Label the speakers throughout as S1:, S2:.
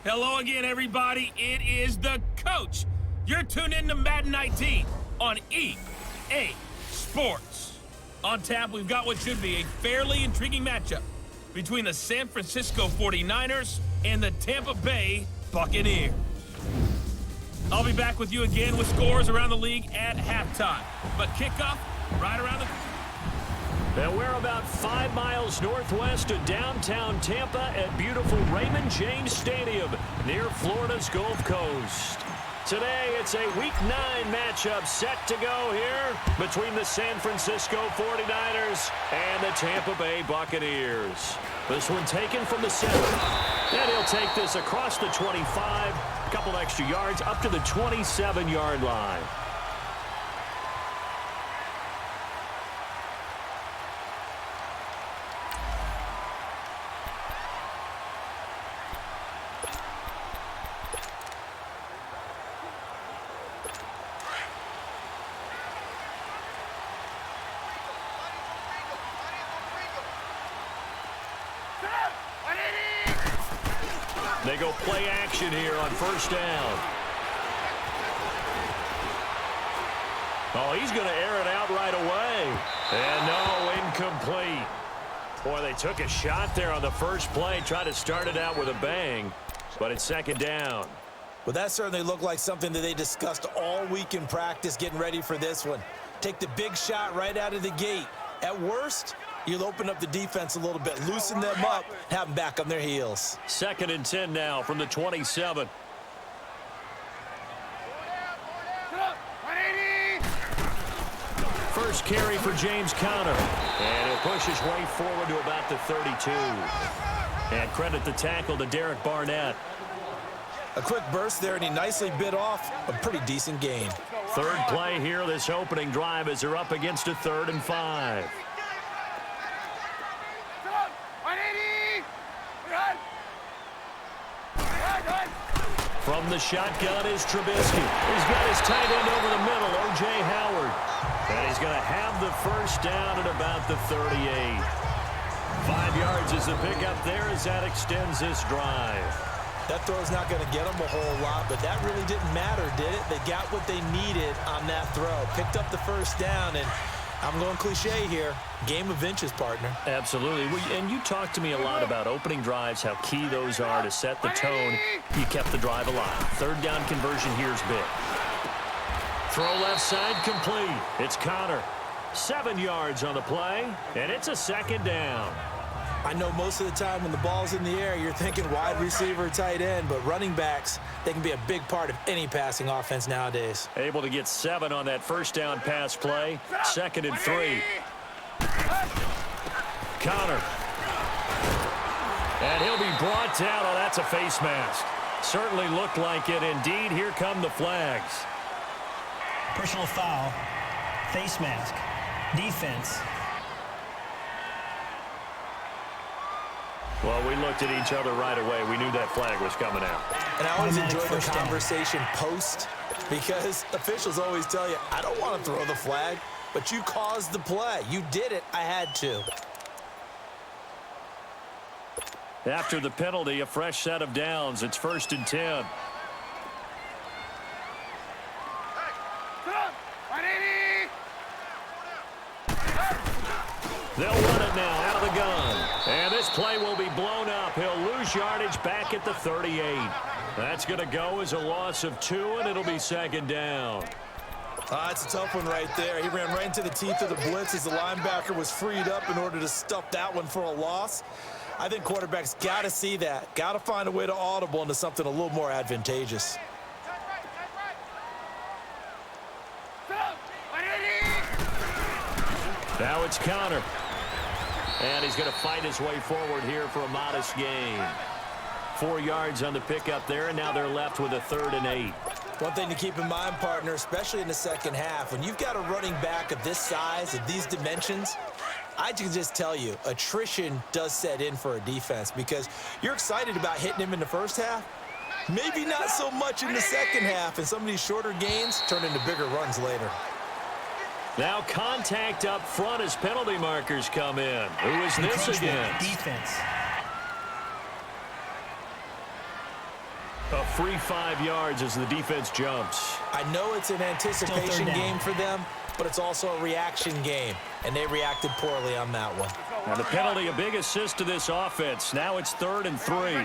S1: Hello again, everybody. It is the coach. You're tuned in to Madden 19 on EA Sports. On tap, we've got what should be a fairly intriguing matchup between the San Francisco 49ers and the Tampa Bay Buccaneers. I'll be back with you again with scores around the league at halftime. But kickoff right around the...
S2: And we're about 5 miles northwest of downtown Tampa at beautiful Raymond James Stadium near Florida's Gulf Coast. Today, it's a Week 9 matchup set to go here between the San Francisco 49ers and the Tampa Bay Buccaneers. This one taken from the center. And he'll take this across the 25, a couple extra yards up to the 27-yard line. They go play action here on first down. Oh, he's going to air it out right away. And no, incomplete. Boy, they took a shot there on the first play, tried to start it out with a bang, but it's second down.
S3: Well, that certainly looked like something that they discussed all week in practice, getting ready for this one. Take the big shot right out of the gate. At worst, you'll open up the defense a little bit, loosen them up, have them back on their heels.
S2: 2nd and 10 now from the 27. First carry for James Conner. And he'll push his way forward to about the 32. And credit the tackle to Derek Barnett.
S3: A quick burst there, and he nicely bit off a pretty decent gain.
S2: Third play here, this opening drive, as they're up against a 3rd and 5. From the shotgun is Trubisky. He's got his tight end over the middle, O.J. Howard. And he's going to have the first down at about the 38. 5 yards is the pickup there as that extends this drive.
S3: That throw's not going to get them a whole lot, but that really didn't matter, did it? They got what they needed on that throw. Picked up the first down, and I'm going cliche here. Game of inches, partner.
S2: Absolutely. And you talked to me a lot about opening drives, how key those are to set the tone. You kept the drive alive. 3rd down conversion here is big. Throw left side complete. It's Conner. 7 yards on the play, and it's a 2nd down.
S3: I know most of the time when the ball's in the air, you're thinking wide receiver, tight end, but running backs, they can be a big part of any passing offense nowadays.
S2: Able to get 7 on that first down pass play. 2nd and 3. Conner. And he'll be brought down. Oh, that's a face mask. Certainly looked like it. Indeed, here come the flags.
S4: Personal foul, face mask, defense.
S2: Well, we looked at each other right away. We knew that flag was coming out.
S3: And I always enjoy the conversation post, because officials always tell you, I don't want to throw the flag, but you caused the play. You did it. I had to.
S2: After the penalty, a fresh set of downs. It's 1st and 10. They'll run it now out of the gun. And this play will be blown up. He'll lose yardage back at the 38. That's going to go as a loss of 2, and it'll be 2nd down.
S3: It's a tough one right there. He ran right into the teeth of the blitz as the linebacker was freed up in order to stuff that one for a loss. I think quarterbacks got to see that. Got to find a way to audible into something a little more advantageous.
S2: Now it's Conner. And he's going to fight his way forward here for a modest gain. 4 yards on the pickup there, and now they're left with a 3rd and 8.
S3: One thing to keep in mind, partner, especially in the second half, when you've got a running back of this size, of these dimensions, I can just tell you, attrition does set in for a defense, because you're excited about hitting him in the first half. Maybe not so much in the second half, and some of these shorter gains turn into bigger runs later.
S2: Now contact up front as penalty markers come in. Who is this against?
S4: Defense.
S2: A free 5 yards as the defense jumps.
S3: I know it's an anticipation game for them, but it's also a reaction game, and they reacted poorly on that one.
S2: And the penalty, a big assist to this offense. Now it's 3rd and 3.
S5: You see it?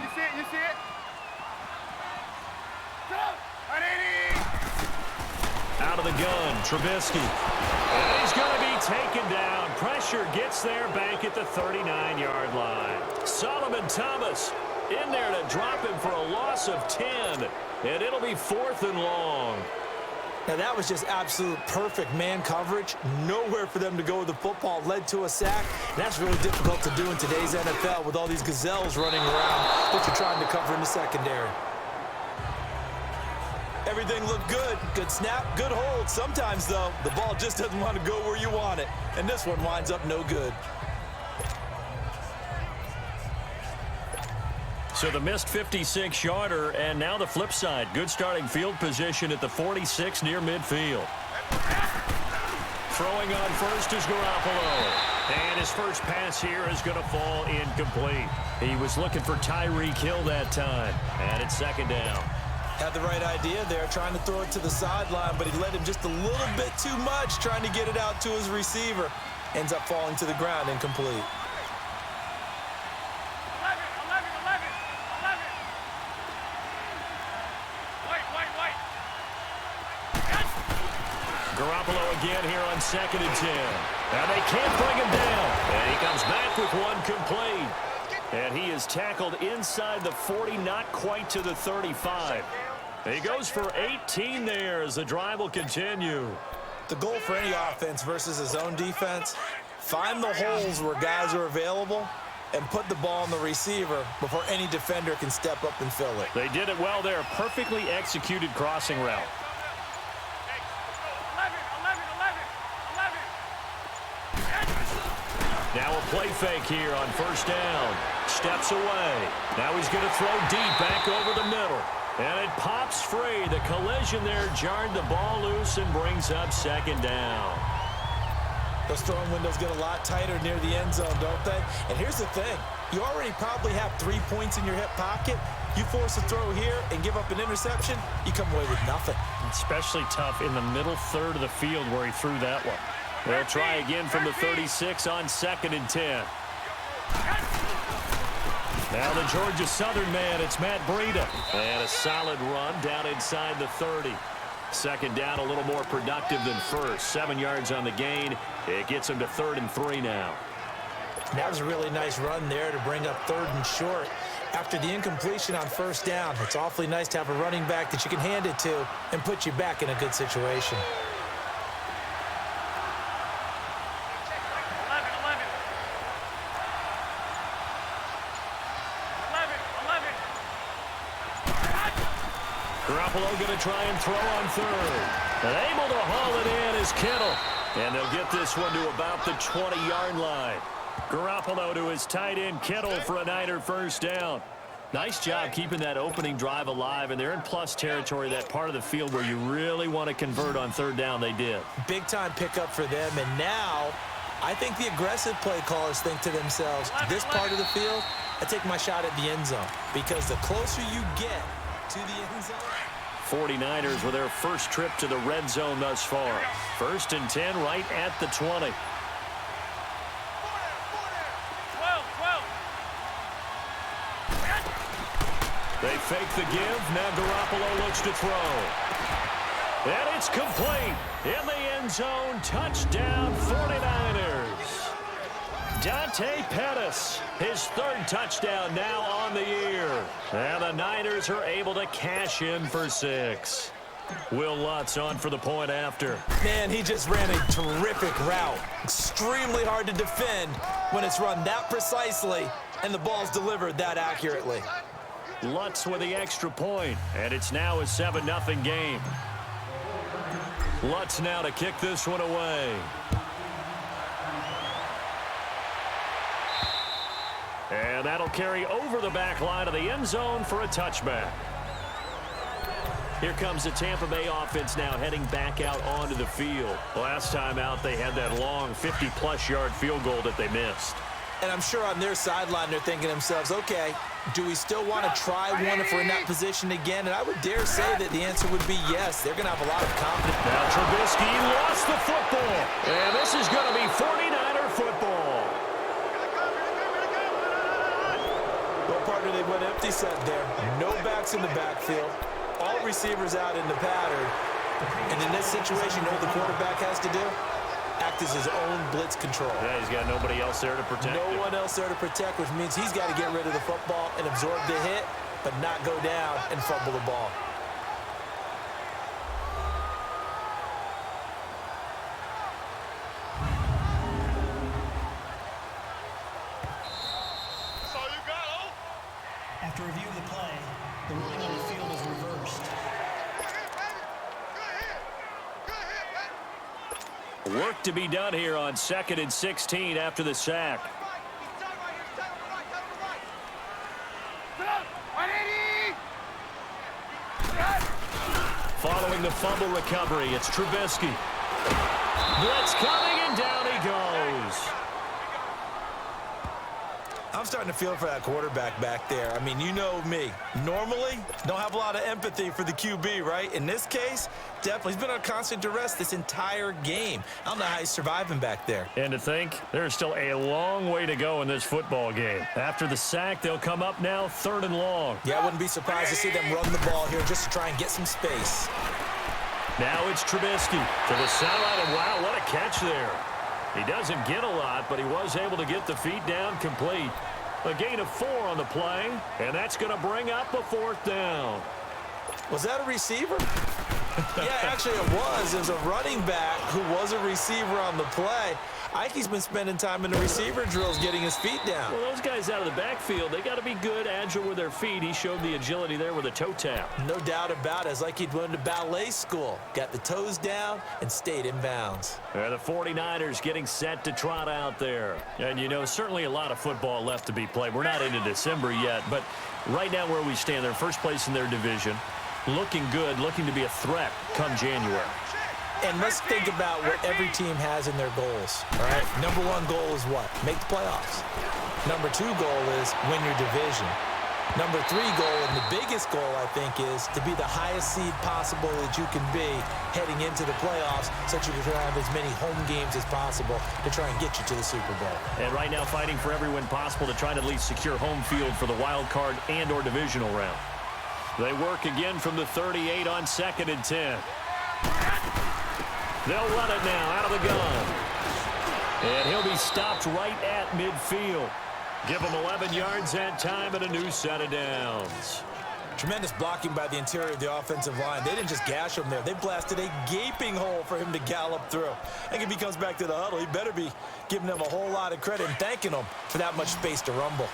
S2: Out of the gun, Trubisky. And he's going to be taken down. Pressure gets there back at the 39-yard line. Solomon Thomas in there to drop him for a loss of 10. And it'll be 4th and long.
S3: Now, that was just absolute perfect man coverage. Nowhere for them to go with the football. Led to a sack. And that's really difficult to do in today's NFL with all these gazelles running around that you're trying to cover in the secondary. Everything looked good. Good snap, good hold. Sometimes, though, the ball just doesn't want to go where you want it. And this one winds up no good.
S2: So the missed 56-yarder, and now the flip side. Good starting field position at the 46 near midfield. Throwing on first is Garoppolo. And his first pass here is going to fall incomplete. He was looking for Tyreek Hill that time. And it's 2nd down.
S3: Had the right idea there, trying to throw it to the sideline, but he led him just a little bit too much, trying to get it out to his receiver. Ends up falling to the ground, incomplete.
S2: Garoppolo again here on 2nd and 10. And they can't bring him down. And he comes back with one complete. And he is tackled inside the 40, not quite to the 35. He goes for 18 there as the drive will continue.
S3: The goal for any offense versus his own defense, find the holes where guys are available and put the ball on the receiver before any defender can step up and fill it.
S2: They did it well there. Perfectly executed crossing route. Now a play fake here on 1st down. Steps away. Now he's going to throw deep back over the middle. And it pops free. The collision there jarred the ball loose and brings up 2nd down.
S3: Those throwing windows get a lot tighter near the end zone, don't they? And here's the thing. You already probably have 3 points in your hip pocket. You force a throw here and give up an interception, you come away with nothing.
S2: Especially tough in the middle 3rd of the field where he threw that one. They'll try again from the 36 on 2nd and 10. Now the Georgia Southern man, it's Matt Breida. And a solid run down inside the 30. 2nd down, a little more productive than first. 7 yards on the gain. It gets him to 3rd and 3 now.
S3: That was a really nice run there to bring up 3rd and short. After the incompletion on 1st down, it's awfully nice to have a running back that you can hand it to and put you back in a good situation.
S2: Garoppolo going to try and throw on 3rd. And able to haul it in is Kittle. And they'll get this one to about the 20-yard line. Garoppolo to his tight end Kittle for a Niner 1st down. Nice job keeping that opening drive alive, and they're in plus territory, that part of the field where you really want to convert on 3rd down. They did.
S3: Big-time pickup for them, and now I think the aggressive play callers think to themselves, this part of the field, I take my shot at the end zone, because the closer you get to the end zone.
S2: 49ers with their first trip to the red zone thus far. 1st and 10 right at the 20. They fake the give. Now Garoppolo looks to throw. And it's complete. In the end zone. Touchdown 49ers. Dante Pettis, his 3rd touchdown now on the year. And the Niners are able to cash in for 6. Will Lutz on for the point after.
S3: Man, he just ran a terrific route. Extremely hard to defend when it's run that precisely and the ball's delivered that accurately.
S2: Lutz with the extra point, and it's now a 7-0 game. Lutz now to kick this one away. And that'll carry over the back line of the end zone for a touchback. Here comes the Tampa Bay offense now heading back out onto the field. Last time out, they had that long 50-plus yard field goal that they missed.
S3: And I'm sure on their sideline they're thinking to themselves, okay, do we still want to try one if we're in that position again? And I would dare say that the answer would be yes. They're going to have a lot of confidence.
S2: Now Trubisky lost the football. And this is going to be 49er football.
S3: Well, partner, they went empty set there. No backs in the backfield. All receivers out in the pattern. And in this situation, you know what the quarterback has to do? Act as his own blitz control.
S2: Yeah, he's got nobody else there to protect him.
S3: No one else there to protect, which means he's got to get rid of the football and absorb the hit, but not go down and fumble the ball.
S4: After review of the play, the ruling on the field is reversed.
S2: Work to be done here on 2nd and 16 after the sack. Following the fumble recovery, it's Trubisky. Blitz coming, and down he goes.
S3: I'm starting to feel for that quarterback back there. I mean, you know me. Normally, don't have a lot of empathy for the QB, right? In this case, definitely. He's been on constant duress this entire game. I don't know how he's surviving back there.
S2: And to think, there's still a long way to go in this football game. After the sack, they'll come up now 3rd and long.
S3: Yeah, I wouldn't be surprised to see them run the ball here just to try and get some space.
S2: Now it's Trubisky to the sideline, and wow, what a catch there. He doesn't get a lot, but he was able to get the feet down complete. A gain of 4 on the play, and that's going to bring up a 4th down.
S3: Was that a receiver? Yeah, actually it was. It was a running back who was a receiver on the play. I think he's been spending time in the receiver drills getting his feet down.
S2: Well, those guys out of the backfield, they got to be good, agile with their feet. He showed the agility there with a toe tap.
S3: No doubt about it. It's like he'd went to ballet school. Got the toes down and stayed in bounds.
S2: The 49ers getting set to trot out there. And, you know, certainly a lot of football left to be played. We're not into December yet, but right now where we stand, they're first place in their division. Looking good, looking to be a threat come January.
S3: And let's think about what every team has in their goals, all right? Number 1 goal is what? Make the playoffs. Number 2 goal is win your division. Number 3 goal, and the biggest goal, I think, is to be the highest seed possible that you can be heading into the playoffs so that you can have as many home games as possible to try and get you to the Super Bowl.
S2: And right now fighting for every win possible to try to at least secure home field for the wild card and or divisional round. They work again from the 38 on 2nd and 10. They'll run it now out of the gun. And he'll be stopped right at midfield. Give him 11 yards that time and a new set of downs.
S3: Tremendous blocking by the interior of the offensive line. They didn't just gash him there. They blasted a gaping hole for him to gallop through. I think if he comes back to the huddle, he better be giving them a whole lot of credit and thanking them for that much space to rumble.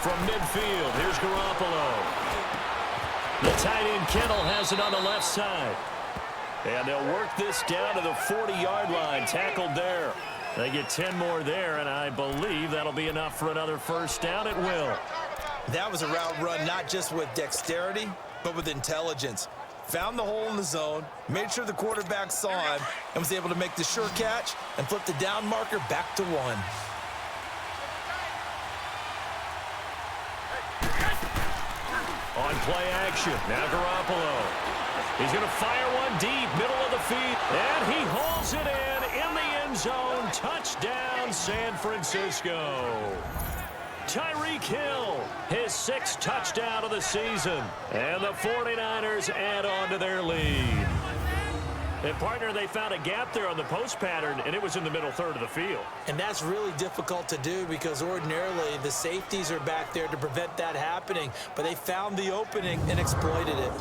S2: From midfield, here's Garoppolo. The tight end Kittle has it on the left side. And they'll work this down to the 40-yard line, tackled there. They get 10 more there, and I believe that'll be enough for another first down. It will.
S3: That was a route run not just with dexterity, but with intelligence. Found the hole in the zone, made sure the quarterback saw him, and was able to make the sure catch and flip the down marker back to 1.
S2: On play action, now Garoppolo. He's going to fire one deep, middle of the field, and he hauls it in the end zone. Touchdown, San Francisco. Tyreek Hill, his 6th touchdown of the season, and the 49ers add on to their lead. And, partner, they found a gap there on the post pattern, and it was in the middle third of the field.
S3: And that's really difficult to do because ordinarily the safeties are back there to prevent that happening. But they found the opening and exploited it.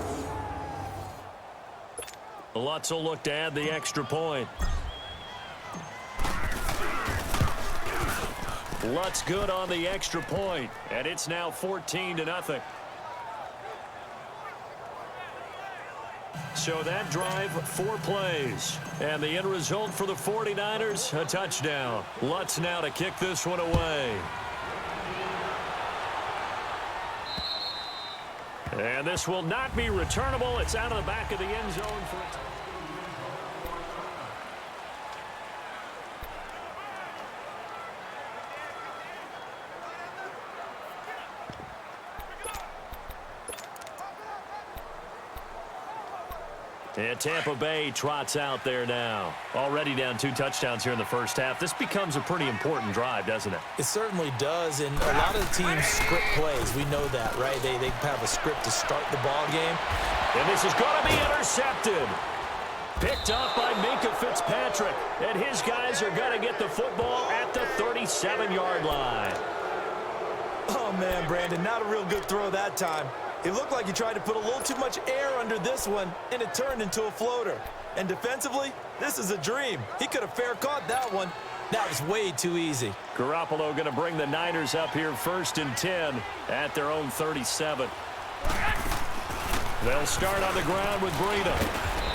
S2: Lutz will look to add the extra point. Lutz good on the extra point, and it's now 14-0. So that drive, 4 plays. And the end result for the 49ers, a touchdown. Lutz now to kick this one away. And this will not be returnable. It's out of the back of the end zone for a touchdown. And Tampa Bay trots out there now. Already down 2 touchdowns here in the first half. This becomes a pretty important drive, doesn't it?
S3: It certainly does, and a lot of the teams script plays. We know that, right? They have a script to start the ball game.
S2: And this is going to be intercepted. Picked up by Minkah Fitzpatrick. And his guys are going to get the football at the 37-yard line.
S3: Oh, man, Brandon, not a real good throw that time. It looked like he tried to put a little too much air under this one, and it turned into a floater. And defensively, this is a dream. He could have fair caught that one. That was way too easy.
S2: Garoppolo going to bring the Niners up here 1st and 10 at their own 37. They'll start on the ground with Breida.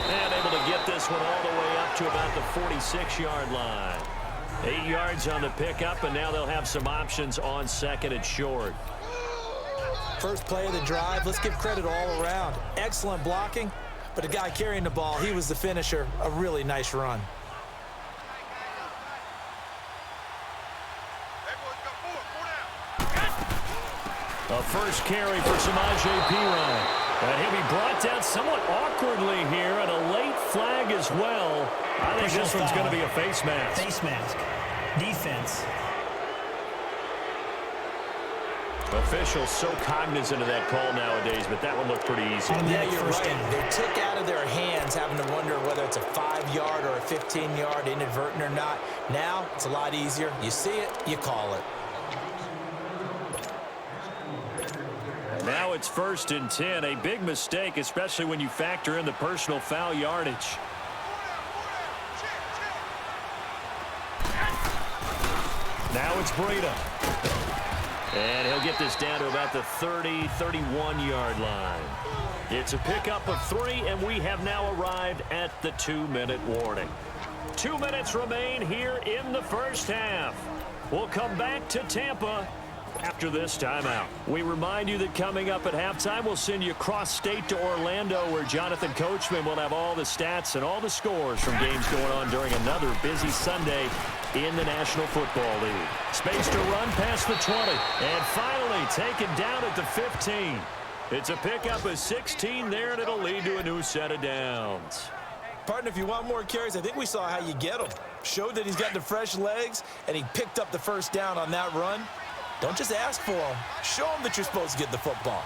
S2: And able to get this one all the way up to about the 46-yard line. 8 yards on the pickup, and now they'll have some options on 2nd and short.
S3: First play of the drive, let's give credit all around. Excellent blocking, but the guy carrying the ball, he was the finisher. A really nice run.
S2: A first carry for Samaje Perine. And he'll be brought down somewhat awkwardly here, and a late flag as well. I think this one's going to be a face mask.
S4: Face mask. Defense.
S2: Officials so cognizant of that call nowadays, but that one looked pretty easy.
S3: Yeah, you're right. They took out of their hands having to wonder whether it's a 5-yard or a 15-yard inadvertent or not. Now, it's a lot easier. You see it, you call it.
S2: Now it's 1st and 10. A big mistake, especially when you factor in the personal foul yardage. Now it's Breida. And he'll get this down to about the 31-yard line. It's a pickup of 3, and we have now arrived at the 2-minute warning. 2 minutes remain here in the first half. We'll come back to Tampa after this timeout. We remind you that coming up at halftime, we'll send you cross-state to Orlando, where Jonathan Coachman will have all the stats and all the scores from games going on during another busy Sunday in the National Football League. Space to run past the 20, and finally taken down at the 15. It's a pickup of 16 there, and it'll lead to a new set of downs.
S3: Partner, if you want more carries, I think we saw how you get them. Showed that he's got the fresh legs, and he picked up the first down on that run. Don't just ask for them. Show them that you're supposed to get the football.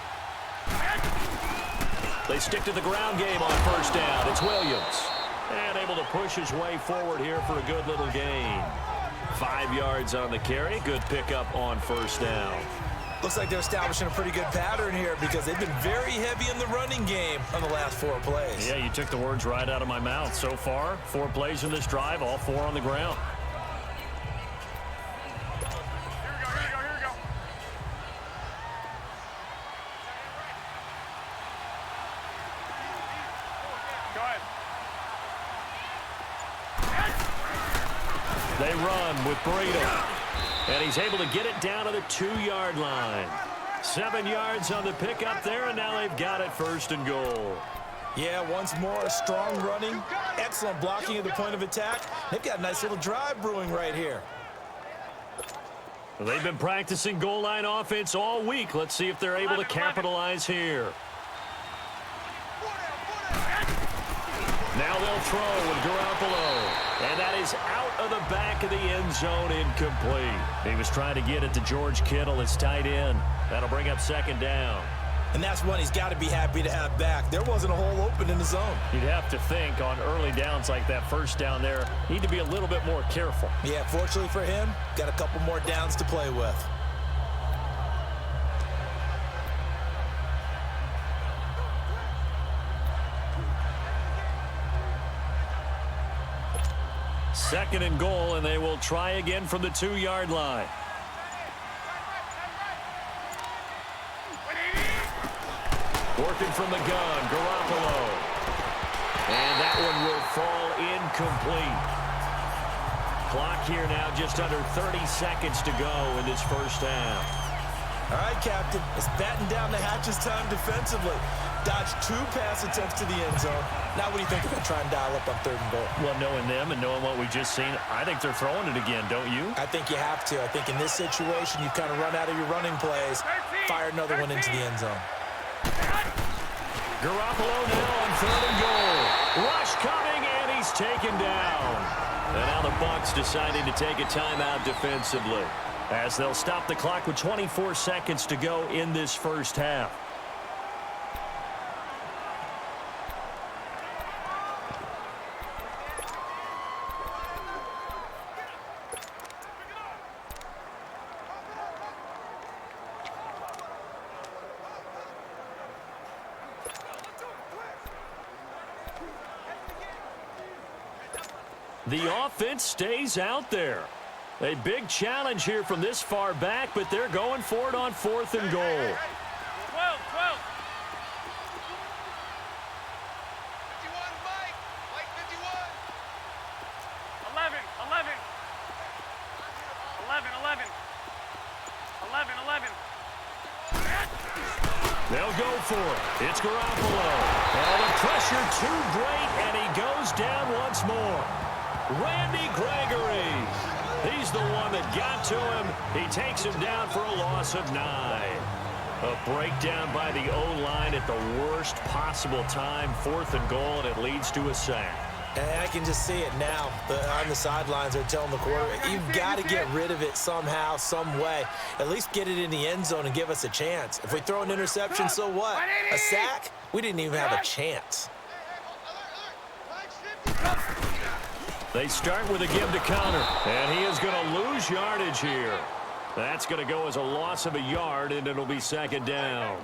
S2: They stick to the ground game on first down. It's Williams. And able to push his way forward here for a good little gain. 5 yards on the carry. Good pickup on first down.
S3: Looks like they're establishing a pretty good pattern here because they've been very heavy in the running game on the last 4 plays.
S2: Yeah, you took the words right out of my mouth. So far, 4 plays in this drive, all 4 on the ground. They run with Breida. And he's able to get it down to the 2-yard line. 7 yards on the pickup there, and now they've got it 1st and goal.
S3: Yeah, once more, strong running, excellent blocking at the point of attack. They've got a nice little drive brewing right here.
S2: Well, they've been practicing goal line offense all week. Let's see if they're able to capitalize here. Now they'll throw with Garoppolo. And that is out of the back of the end zone, incomplete. He was trying to get it to George Kittle, his tight end. That'll bring up 2nd down.
S3: And that's one he's got to be happy to have back. There wasn't a hole open in the zone.
S2: You'd have to think on early downs like that first down there, need to be a little bit more careful.
S3: Yeah, fortunately for him, got a couple more downs to play with.
S2: Second and goal, and they will try again from the 2-yard line. Working from the gun, Garoppolo. And that one will fall incomplete. Clock here now just under 30 seconds to go in this first half.
S3: All right, Captain, it's batten down the hatches time defensively. Dodged 2 pass attempts to the end zone. Now what do you think they're going to try and dial up on 3rd and goal?
S2: Well, knowing them and knowing what we just seen, I think they're throwing it again, don't you?
S3: I think you have to. I think in this situation, you kind of run out of your running plays, fire another one into the end zone.
S2: Garoppolo now on 3rd and goal. Rush coming, and he's taken down. And now the Bucs deciding to take a timeout defensively, as they'll stop the clock with 24 seconds to go in this first half. The offense stays out there. A big challenge here from this far back, but they're going for it on 4th and goal.
S5: 12, 12. 51, Mike. Mike 51. 11, 11. 11, 11. 11, 11.
S2: They'll go for it. It's Garoppolo. Oh, the pressure too great, and he goes down once more. Randy Gregory. He's the one that got to him. He takes him down for a loss of 9. A breakdown by the O-line at the worst possible time. 4th and goal, and it leads to a sack.
S3: And I can just see it now. On the sidelines, they're telling the quarterback, you've got to get rid of it somehow, some way. At least get it in the end zone and give us a chance. If we throw an interception, so what? A sack? We didn't even have a chance.
S2: They start with a give to counter, and he is going to lose yardage here. That's going to go as a loss of a yard, and it'll be 2nd down.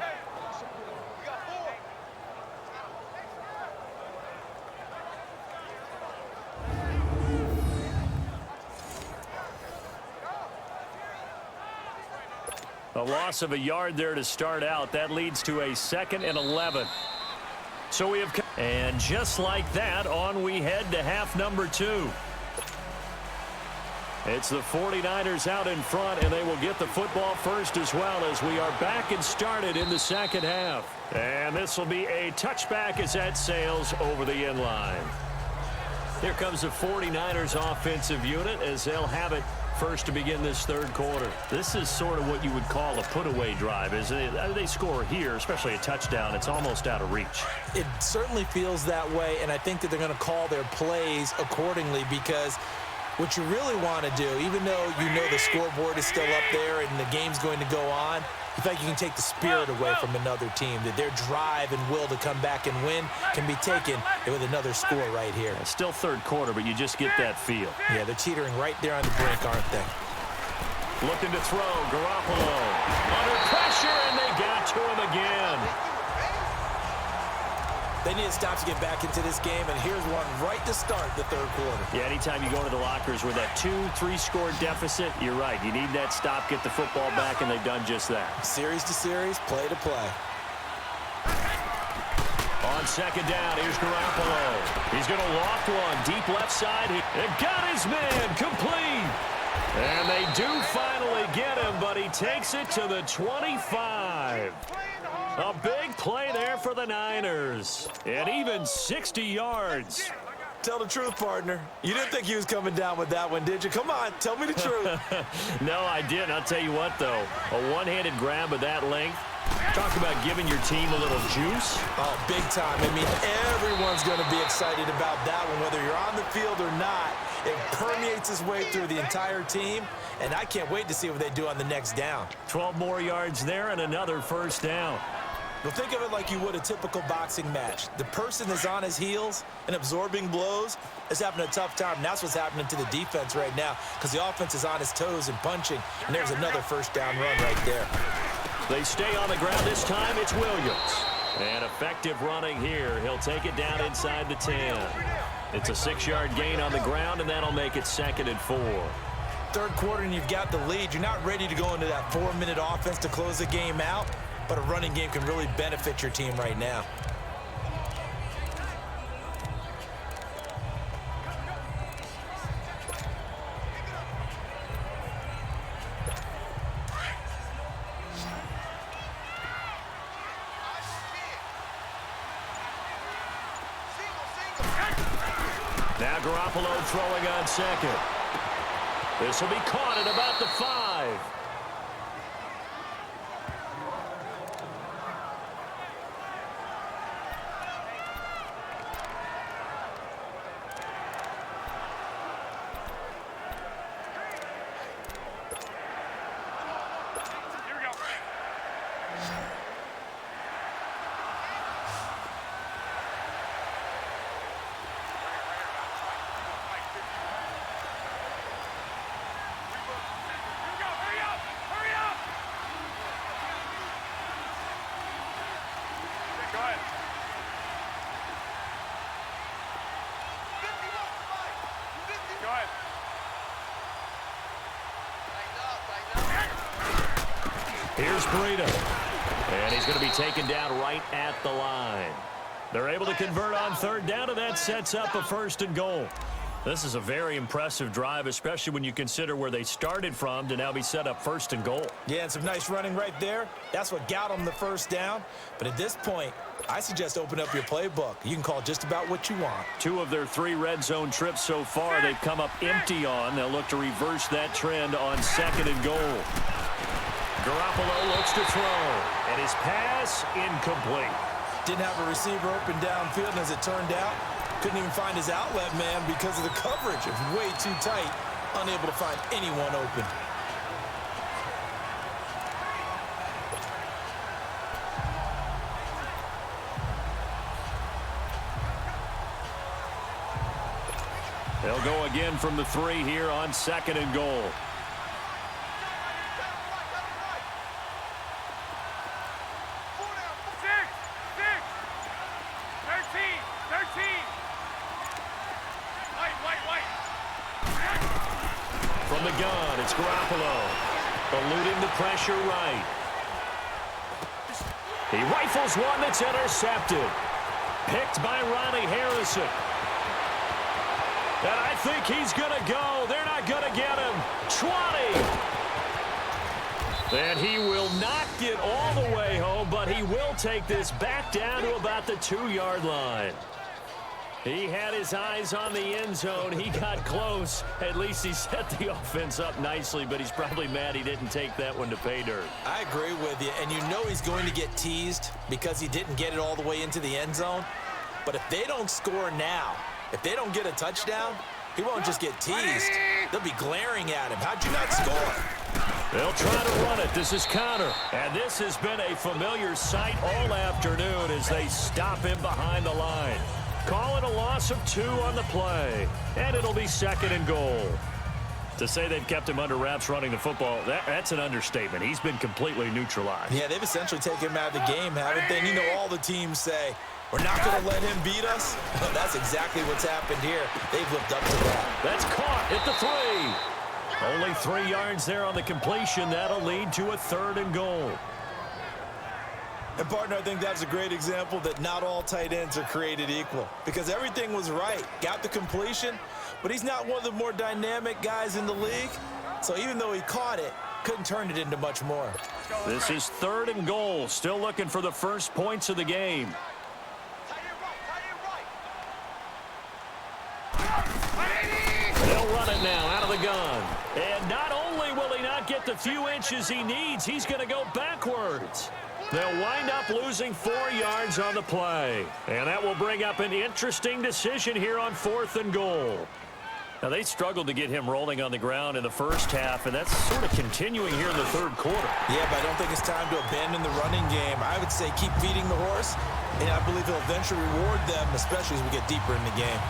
S2: A loss of a yard there to start out. That leads to a 2nd and 11. So we have, and just like that, on we head to half number 2. It's the 49ers out in front, and they will get the football first as well, as we are back and started in the 2nd half. And this will be a touchback as that sails over the end line. Here comes the 49ers offensive unit as they'll have it first to begin this 3rd quarter. This is sort of what you would call a put-away drive. As they score here, especially a touchdown, it's almost out of reach.
S3: It certainly feels that way, and I think that they're going to call their plays accordingly, because what you really want to do, even though you know the scoreboard is still up there and the game's going to go on, you feel like you can take the spirit away from another team, that their drive and will to come back and win can be taken with another score right here.
S2: It's still 3rd quarter, but you just get that feel.
S3: Yeah, they're teetering right there on the brink, aren't they?
S2: Looking to throw, Garoppolo. Under pressure, and they got to him again.
S3: They need to stop to get back into this game, and here's one right to start the 3rd quarter.
S2: Yeah, anytime you go to the lockers with that 2-3 score deficit, you're right. You need that stop, get the football back, and they've done just that.
S3: Series to series, play to play.
S2: On 2nd down, here's Garoppolo. He's going to loft one, deep left side. It got his man complete. And they do finally get him, but he takes it to the 25. A big play there for the Niners. And even 60 yards.
S3: Tell the truth, partner. You didn't think he was coming down with that one, did you? Come on, tell me the truth.
S2: No, I didn't. I'll tell you what, though. A one-handed grab of that length. Talk about giving your team a little juice.
S3: Oh, big time. I mean, everyone's going to be excited about that one, whether you're on the field or not. It permeates its way through the entire team, and I can't wait to see what they do on the next down.
S2: 12 more yards there and another 1st down.
S3: But think of it like you would a typical boxing match. The person that's on his heels and absorbing blows is having a tough time. And that's what's happening to the defense right now, because the offense is on his toes and punching, and there's another 1st down run right there.
S2: They stay on the ground. This time it's Williams. And effective running here. He'll take it down inside the 10. It's a 6-yard gain on the ground, and that'll make it 2nd and 4.
S3: 3rd quarter, and you've got the lead. You're not ready to go into that 4-minute offense to close the game out, but a running game can really benefit your team right now.
S2: Now Garoppolo throwing on 2nd. This will be caught at about the 5. Here's Burrito. And he's going to be taken down right at the line. They're able to convert on third down, and that sets up a 1st and goal. This is a very impressive drive, especially when you consider where they started from to now be set up 1st and goal.
S3: Yeah, and some nice running right there. That's what got them the 1st down. But at this point, I suggest open up your playbook. You can call just about what you want.
S2: 2 of their 3 red zone trips so far, they've come up empty on. They'll look to reverse that trend on 2nd and goal. Garoppolo looks to throw, and his pass incomplete.
S3: Didn't have a receiver open downfield, and as it turned out, couldn't even find his outlet man because of the coverage. It was way too tight, unable to find anyone open.
S2: They'll go again from the 3 here on 2nd and goal. From the gun, it's Garoppolo. Eluding the pressure right. He rifles one that's intercepted. Picked by Ronnie Harrison. And I think he's going to go. They're not going to get him. 20. And he will not get all the way home, but he will take this back down to about the 2-yard line. He had his eyes on the end zone. He got close. At least he set the offense up nicely, but he's probably mad he didn't take that one to pay dirt.
S3: I agree with you, and you know he's going to get teased because he didn't get it all the way into the end zone. But if they don't score now, if they don't get a touchdown, he won't just get teased. They'll be glaring at him. How'd you not score?
S2: They'll try to run it. This is Connor. And this has been a familiar sight all afternoon as they stop him behind the line. Call it a loss of 2 on the play. And it'll be 2nd and goal. To say they've kept him under wraps running the football, that's an understatement. He's been completely neutralized.
S3: Yeah, they've essentially taken him out of the game, haven't they? And you know all the teams say, we're not going to let him beat us. That's exactly what's happened here. They've lived up to that.
S2: That's caught at the 3. Only 3 yards there on the completion. That'll lead to a 3rd and goal.
S3: And, partner, I think that's a great example that not all tight ends are created equal because everything was right. Got the completion, but he's not one of the more dynamic guys in the league. So even though he caught it, couldn't turn it into much more.
S2: This is 3rd and goal. Still looking for the first points of the game. They'll run it now out of the gun. And not only will he not get the few inches he needs, he's going to go backwards. They'll wind up losing 4 yards on the play. And that will bring up an interesting decision here on 4th and goal. Now, they struggled to get him rolling on the ground in the first half, and that's sort of continuing here in the 3rd quarter.
S3: Yeah, but I don't think it's time to abandon the running game. I would say keep feeding the horse, and I believe he'll eventually reward them, especially as we get deeper in the game.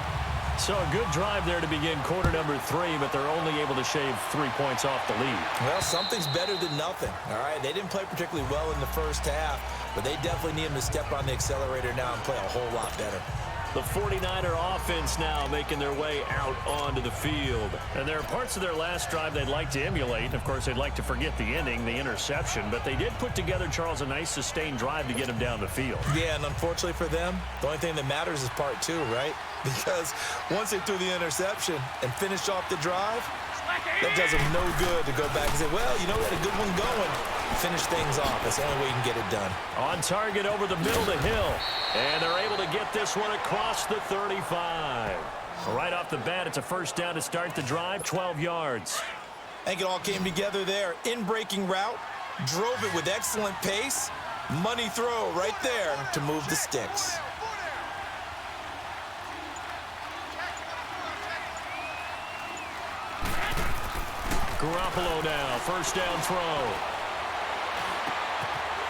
S2: So a good drive there to begin quarter number 3, but they're only able to shave 3 points off the lead.
S3: Well, something's better than nothing, all right? They didn't play particularly well in the first half, but they definitely need him to step on the accelerator now and play a whole lot better.
S2: The 49er offense now making their way out onto the field. And there are parts of their last drive they'd like to emulate. Of course, they'd like to forget the ending, the interception. But they did put together, Charles, a nice sustained drive to get him down the field.
S3: Yeah, and unfortunately for them, the only thing that matters is part 2, right? Because once they threw the interception and finished off the drive, that does them no good to go back and say, well, you know, we had a good one going. Finish things off. That's the only way you can get it done.
S2: On target over the middle to Hill. And they're able to get this one across the 35. Right off the bat, it's a first down to start the drive, 12 yards.
S3: I think it all came together there. In-breaking route, drove it with excellent pace. Money throw right there to move the sticks.
S2: Garoppolo now, first down throw.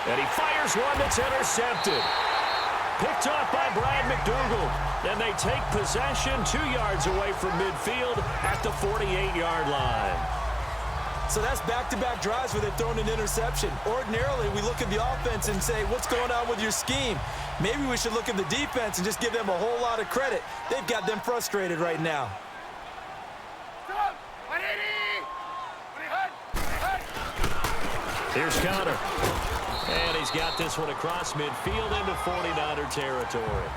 S2: And he fires one that's intercepted. Picked off by Brad McDougal. Then they take possession 2 yards away from midfield at the 48-yard line.
S3: So that's back-to-back drives where they've thrown an interception. Ordinarily, we look at the offense and say, what's going on with your scheme? Maybe we should look at the defense and just give them a whole lot of credit. They've got them frustrated right now.
S2: Here's Connor. And he's got this one across midfield into 49er territory.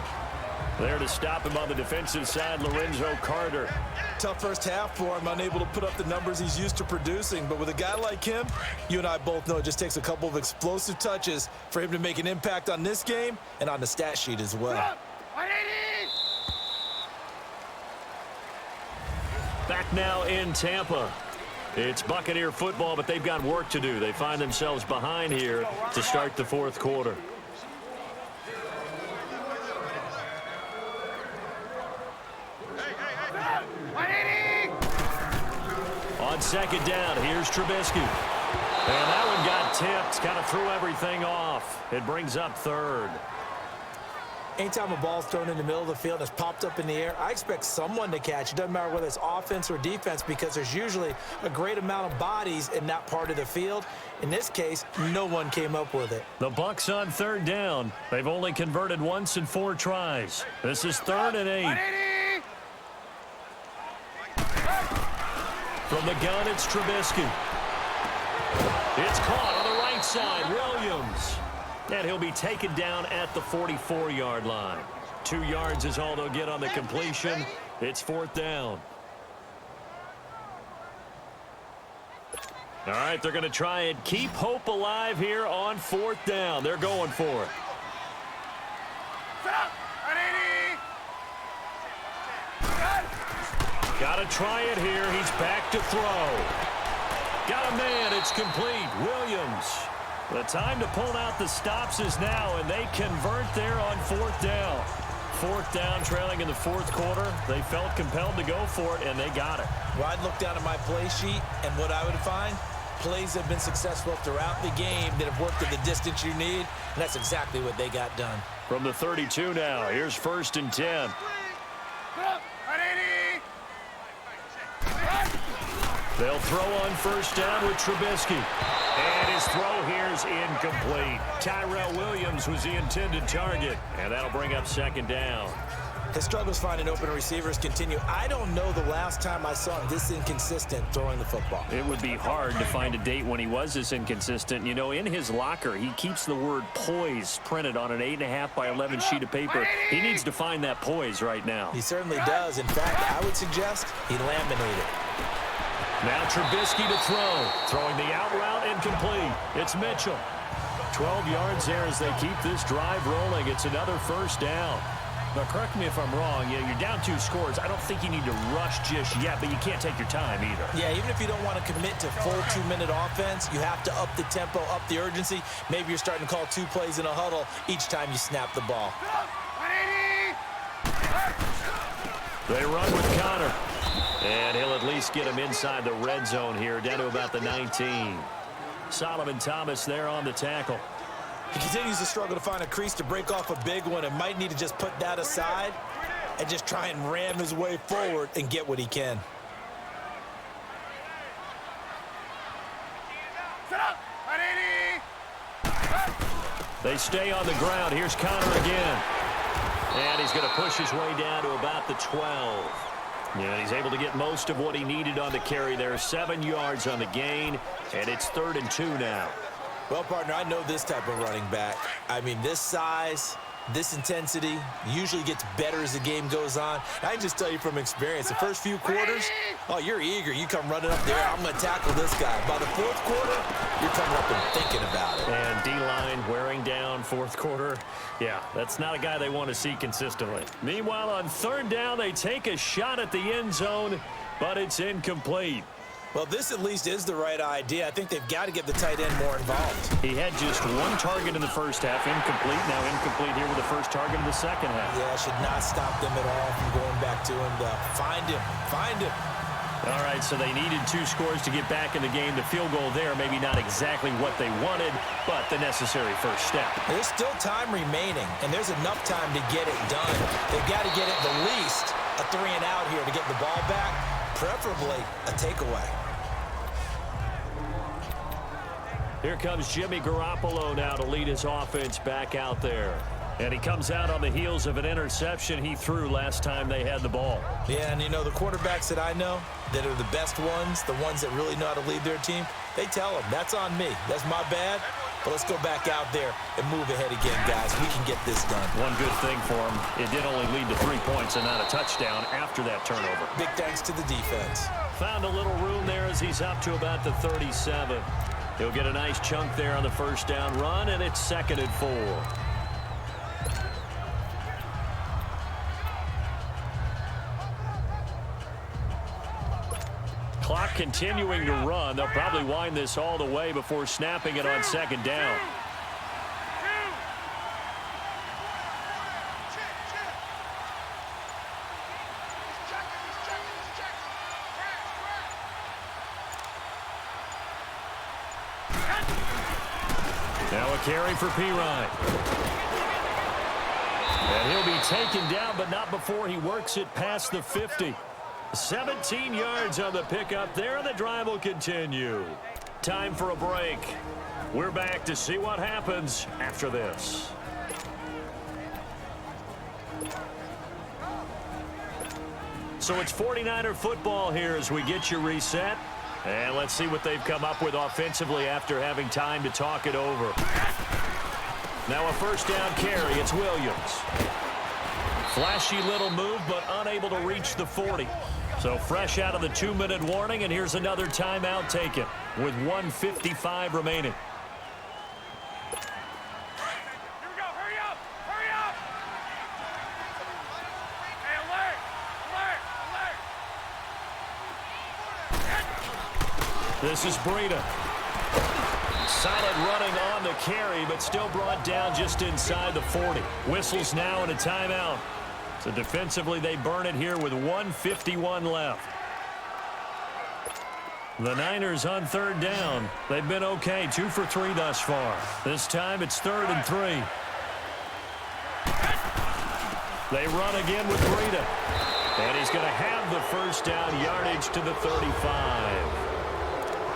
S2: There to stop him on the defensive side, Lorenzo Carter.
S3: Tough first half for him, unable to put up the numbers he's used to producing. But with a guy like him, you and I both know it just takes a couple of explosive touches for him to make an impact on this game and on the stat sheet as well.
S2: Back now in Tampa. It's Buccaneer football, but they've got work to do. They find themselves behind here to start the fourth quarter. On second down, here's Trubisky. And that one got tipped, kind of threw everything off. It brings up third.
S3: Anytime a ball's thrown in the middle of the field and it's popped up in the air, I expect someone to catch. It doesn't matter whether it's offense or defense because there's usually a great amount of bodies in that part of the field. In this case, no one came up with it.
S2: The Bucs on third down. They've only converted once in 4 tries. This is 3rd and 8. From the gun, it's Trubisky. It's caught on the right side, Williams. And he'll be taken down at the 44-yard line. 2 yards is all they'll get on the completion. It's 4th down. All right, they're going to try and keep hope alive here on 4th down. They're going for it. Got to try it here. He's back to throw. Got a man. It's complete. Williams. The time to pull out the stops is now, and they convert there on 4th down. 4th down, trailing in the 4th quarter. They felt compelled to go for it, and they got it.
S3: Well, I'd look down at my play sheet, and what I would find, plays have been successful throughout the game that have worked at the distance you need, and that's exactly what they got done.
S2: From the 32 now, here's 1st and 10. They'll throw on 1st down with Trubisky. And his throw here is incomplete. Tyrell Williams was the intended target. And that'll bring up 2nd down.
S3: His struggles finding open receivers continue. I don't know the last time I saw him this inconsistent throwing the football.
S2: It would be hard to find a date when he was this inconsistent. You know, in his locker, he keeps the word poise printed on an 8.5 by 11 sheet of paper. He needs to find that poise right now.
S3: He certainly does. In fact, I would suggest he laminated.
S2: Now Trubisky to throw. Throwing the out route incomplete. It's Mitchell. 12 yards there as they keep this drive rolling. It's another 1st down. Now, correct me if I'm wrong. You know, you're down 2 scores. I don't think you need to rush just yet, but you can't take your time either.
S3: Yeah, even if you don't want to commit to full 2-minute offense, you have to up the tempo, up the urgency. Maybe you're starting to call 2 plays in a huddle each time you snap the ball.
S2: They run with Connor. And he'll at least get him inside the red zone here, down to about the 19. Solomon Thomas there on the tackle.
S3: He continues to struggle to find a crease to break off a big one and might need to just put that aside and just try and ram his way forward and get what he can.
S2: They stay on the ground. Here's Connor again. And he's going to push his way down to about the 12. Yeah, he's able to get most of what he needed on the carry there. 7 yards on the gain, and it's 3rd and 2 now.
S3: Well, partner, I know this type of running back. I mean, this size, this intensity usually gets better as the game goes on. I can just tell you from experience, the first few quarters, oh, you're eager. You come running up there, I'm going to tackle this guy. By the 4th quarter, you're coming up and thinking about it.
S2: And D-line wearing down 4th quarter. Yeah, that's not a guy they want to see consistently. Meanwhile, on 3rd down, they take a shot at the end zone, but it's incomplete.
S3: Well, this at least is the right idea. I think they've got to get the tight end more involved.
S2: He had just 1 target in the first half, incomplete. Now incomplete here with the first target in the second half.
S3: Yeah, should not stop them at all from going back to him. Find him. Find him.
S2: All right, so they needed 2 scores to get back in the game. The field goal there, maybe not exactly what they wanted, but the necessary first step.
S3: There's still time remaining, and there's enough time to get it done. They've got to get at the least a 3-and-out here to get the ball back, preferably a takeaway. Here comes Jimmy Garoppolo now to lead his offense back out there.
S2: And he comes out on the heels of an interception he threw last time they had the ball.
S3: Yeah, and you know, the quarterbacks that I know that are the best ones, the ones that really know how to lead their team, they tell them, that's on me. That's my bad. But let's go back out there and move ahead again, guys. We can get this done.
S2: One good thing for him, it did only lead to 3 points and not a touchdown after that turnover.
S3: Big thanks to the defense.
S2: Found a little room there as he's up to about the 37. He'll get a nice chunk there on the first down run, and it's 2nd and 4. Clock continuing to run. They'll probably wind this all the way before snapping it on 2nd down. Now a carry for Pirine. And he'll be taken down, but not before he works it past the 50. 17 yards on the pickup there, and the drive will continue. Time for a break. We're back to see what happens after this. So it's 49er football here as we get you reset. And let's see what they've come up with offensively after having time to talk it over. Now a first down carry. It's Williams. Flashy little move, but unable to reach the 40. So fresh out of the 2-minute warning, and here's another timeout taken with 1:55 remaining.
S5: Here we go. Hurry up. Hurry up. Hey, alert. Alert. Alert.
S2: This is Breida. Solid running on the carry, but still brought down just inside the 40. Whistles now and a timeout. So defensively, they burn it here with 1:51 left. The Niners on 3rd down. They've been okay, 2 for 3 thus far. This time it's 3rd and 3. They run again with Breida. And he's going to have the first down, yardage to the 35.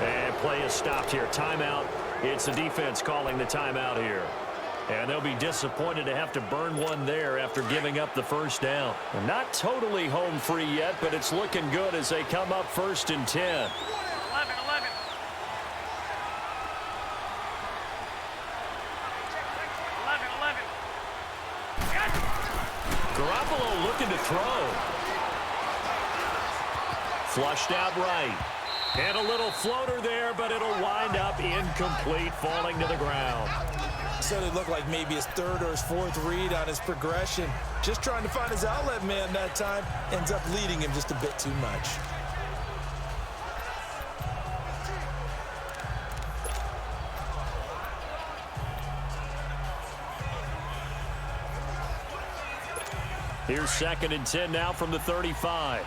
S2: And play is stopped here. Timeout. It's the defense calling the timeout here. And they'll be disappointed to have to burn one there after giving up the first down. Not totally home free yet, but it's looking good as they come up 1st and 10.
S5: 11. 11.
S2: Garoppolo looking to throw. Flushed out right. And a little floater there, but it'll wind up incomplete, falling to the ground.
S3: So it looked like maybe his 3rd or his 4th read on his progression. Just trying to find his outlet man that time. Ends up leading him just a bit too much.
S2: Here's 2nd and 10 now from the 35.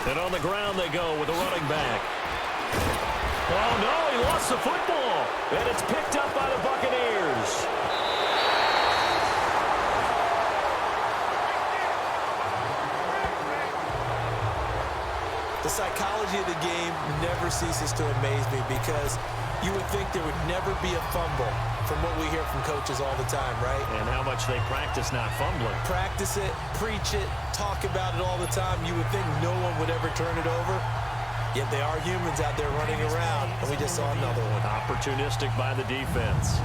S2: And on the ground they go with a running back. Oh, no, he lost the football. And it's picked up by the Buccaneers.
S3: The psychology of the game never ceases to amaze me because you would think there would never be a fumble from what we hear from coaches all the time, right?
S2: And how much they practice not fumbling.
S3: Practice it, preach it, talk about it all the time. You would think no one would ever turn it over. Yet they are humans out there running around, and we just saw another one.
S2: Opportunistic by the defense.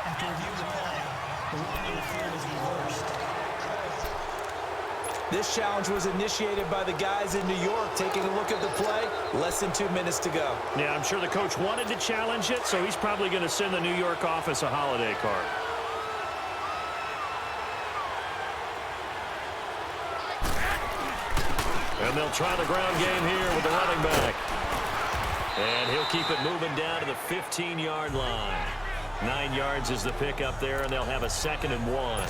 S4: After review of the play, the line on the field is reversed.
S3: This challenge was initiated by the guys in New York. Taking a look at the play, less than 2 minutes to go.
S2: Yeah, I'm sure the coach wanted to challenge it, so he's probably going to send the New York office a holiday card. And they'll try the ground game here with the running back. And he'll keep it moving down to the 15-yard line. 9 yards is the pickup there, and they'll have a 2nd and 1.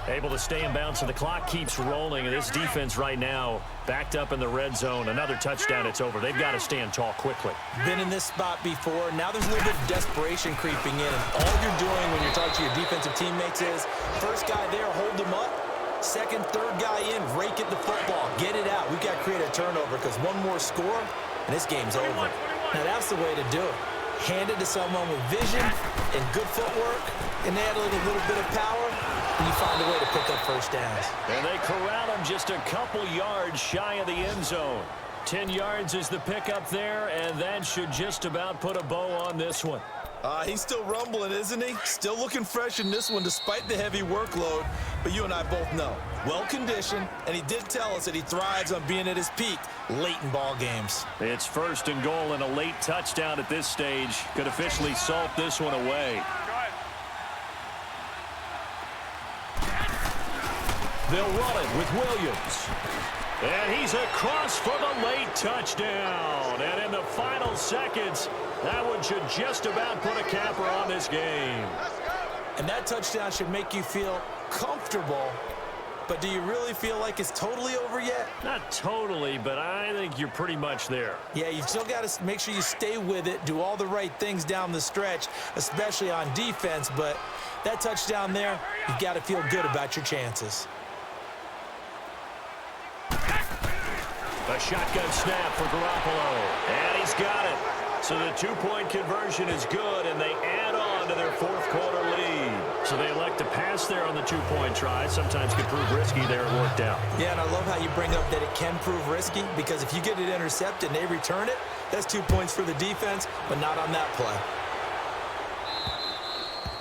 S2: Able to stay in bounds, and the clock keeps rolling, and this defense right now backed up in the red zone. Another touchdown, it's over. They've got to stand tall quickly.
S3: Been in this spot before. Now there's a little bit of desperation creeping in, and all you're doing when you're talking to your defensive teammates is, first guy there, hold him up. Second, third guy in, rake at the football. Get it out. We've got to create a turnover because one more score, and this game's over. Now that's the way to do it. Hand it to someone with vision and good footwork, and add a little bit of power, and you find a way to pick up first downs.
S2: And they corral him just a couple yards shy of the end zone. 10 yards is the pickup there, and that should just about put a bow on this one.
S3: He's still rumbling, isn't he? Still looking fresh in this one despite the heavy workload. But you and I both know, well-conditioned, and he did tell us that he thrives on being at his peak late in ball games.
S2: It's 1st and goal, and a late touchdown at this stage could officially salt this one away. They'll run it with Williams. And he's across for the late touchdown. And in the final seconds, that one should just about put a capper on this game.
S3: And that touchdown should make you feel comfortable. But do you really feel like it's totally over yet?
S2: Not totally, but I think you're pretty much there.
S3: Yeah, you've still got to make sure you stay with it, do all the right things down the stretch, especially on defense. But that touchdown there, you've got to feel good about your chances.
S2: A shotgun snap for Garoppolo. And he's got it. So the 2-point conversion is good, and they add on to their 4th quarter lead. So they elect to pass there on the 2-point try. Sometimes can prove risky there. It worked out.
S3: Yeah, and I love how you bring up that it can prove risky, because if you get it intercepted and they return it, that's 2 points for the defense, but not on that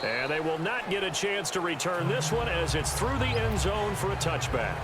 S3: play.
S2: And they will not get a chance to return this one as it's through the end zone for a touchback.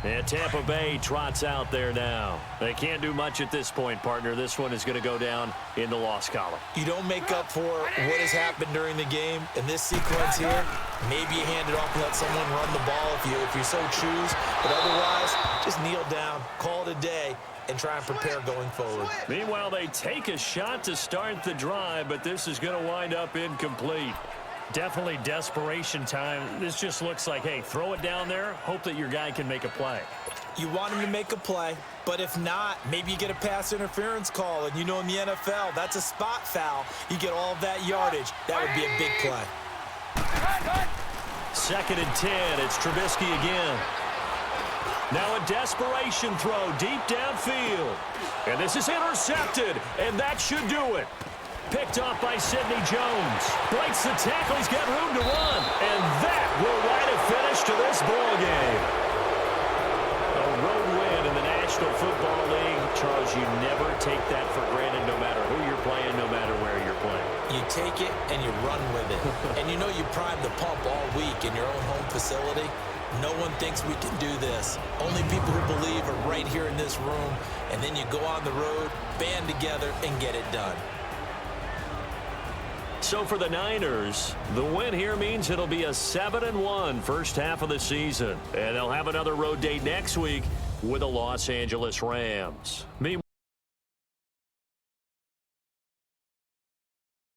S2: And Tampa Bay trots out there now. They can't do much at this point, partner. This one is going to go down in the loss column.
S3: You don't make up for what has happened during the game in this sequence here. Maybe you hand it off and let someone run the ball if you so choose. But otherwise, just kneel down, call it a day, and try and prepare going forward.
S2: Meanwhile, they take a shot to start the drive, but this is going to wind up incomplete.
S6: Definitely desperation time. This just looks like, hey, throw it down there, hope that your guy can make a play.
S3: You want him to make a play, but if not, maybe you get a pass interference call, and you know in the NFL, that's a spot foul. You get all of that yardage. That would be a big play.
S2: 2nd and 10. It's Trubisky again. Now a desperation throw deep downfield. And this is intercepted, and that should do it. Picked off by Sidney Jones. Breaks the tackle. He's got room to run. And that will write a finish to this ball game. A road win in the National Football League. Charles, you never take that for granted no matter who you're playing, no matter where you're playing.
S3: You take it and you run with it. And you know you primed the pump all week in your own home facility. No one thinks we can do this. Only people who believe are right here in this room. And then you go on the road, band together, and get it done.
S2: So for the Niners, the win here means it'll be a 7-1 first half of the season. And they'll have another road date next week with the Los Angeles Rams. Meanwhile,